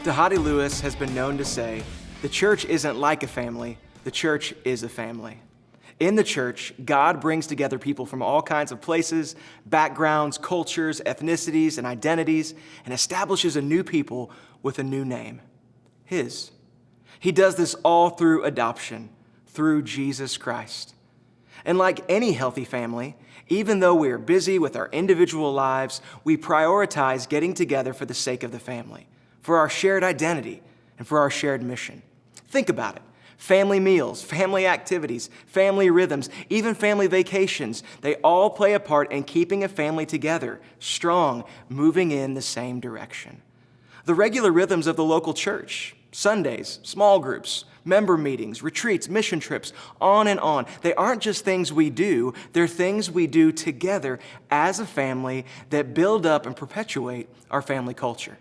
Dhati Lewis has been known to say, the church isn't like a family, the church is a family. In the church, God brings together people from all kinds of places, backgrounds, cultures, ethnicities, and identities, and establishes a new people with a new name, His. He does this all through adoption, through Jesus Christ. And like any healthy family, even though we are busy with our individual lives, we prioritize getting together for the sake of the family, for our shared identity, and for our shared mission. Think about it. Family meals, family activities, family rhythms, even family vacations, they all play a part in keeping a family together, strong, moving in the same direction. The regular rhythms of the local church, Sundays, small groups, member meetings, retreats, mission trips, on and on. They aren't just things we do, they're things we do together as a family that build up and perpetuate our family culture.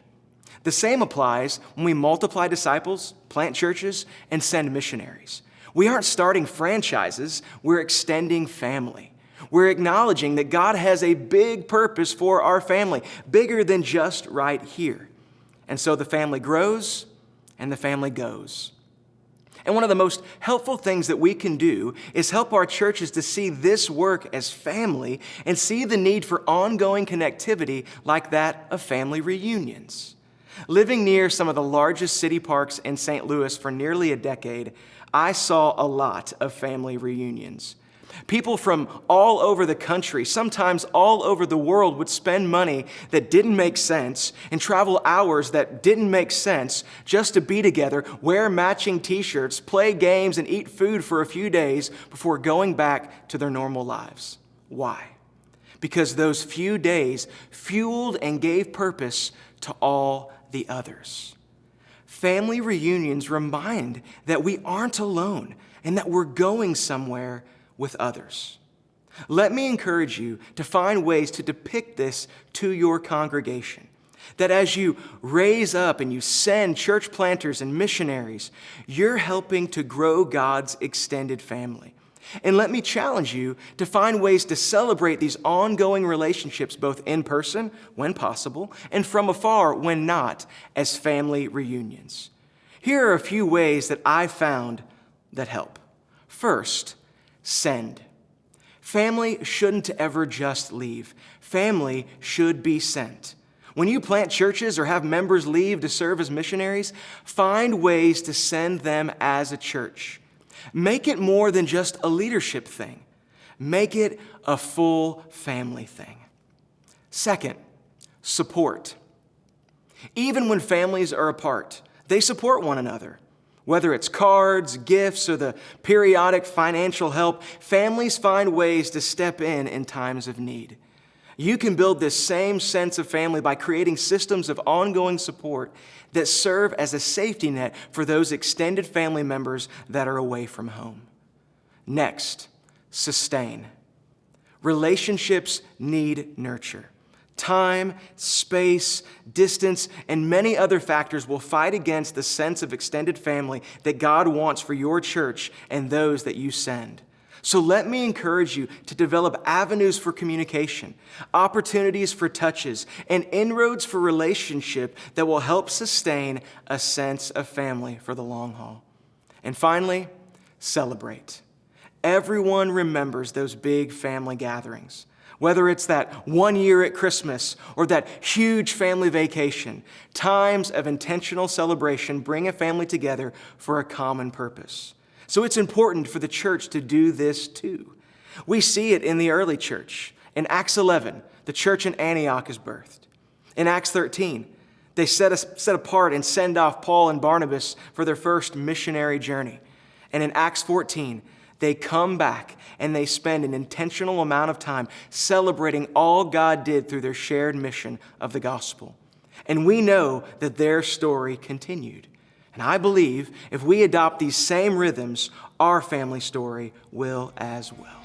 The same applies when we multiply disciples, plant churches, and send missionaries. We aren't starting franchises, we're extending family. We're acknowledging that God has a big purpose for our family, bigger than just right here. And so the family grows and the family goes. And one of the most helpful things that we can do is help our churches to see this work as family and see the need for ongoing connectivity like that of family reunions. Living near some of the largest city parks in St. Louis for nearly a decade, I saw a lot of family reunions. People from all over the country, sometimes all over the world, would spend money that didn't make sense and travel hours that didn't make sense just to be together, wear matching t-shirts, play games, and eat food for a few days before going back to their normal lives. Why? Because those few days fueled and gave purpose to all the others. Family reunions remind that we aren't alone and that we're going somewhere with others. Let me encourage you to find ways to depict this to your congregation. That as you raise up and you send church planters and missionaries, you're helping to grow God's extended family. And let me challenge you to find ways to celebrate these ongoing relationships both in person, when possible, and from afar, when not, as family reunions. Here are a few ways that I found that help. First, send. Family shouldn't ever just leave. Family should be sent. When you plant churches or have members leave to serve as missionaries, find ways to send them as a church. Make it more than just a leadership thing. Make it a full family thing. Second, support. Even when families are apart, they support one another. Whether it's cards, gifts, or the periodic financial help, families find ways to step in times of need. You can build this same sense of family by creating systems of ongoing support that serve as a safety net for those extended family members that are away from home. Next, sustain. Relationships need nurture. Time, space, distance, and many other factors will fight against the sense of extended family that God wants for your church and those that you send. So let me encourage you to develop avenues for communication, opportunities for touches, and inroads for relationship that will help sustain a sense of family for the long haul. And finally, celebrate. Everyone remembers those big family gatherings. Whether it's that 1 year at Christmas or that huge family vacation, times of intentional celebration bring a family together for a common purpose. So it's important for the church to do this too. We see it in the early church. In Acts 11, the church in Antioch is birthed. In Acts 13, they set apart and send off Paul and Barnabas for their first missionary journey. And in Acts 14, they come back and they spend an intentional amount of time celebrating all God did through their shared mission of the gospel. And we know that their story continued. And I believe if we adopt these same rhythms, our family story will as well.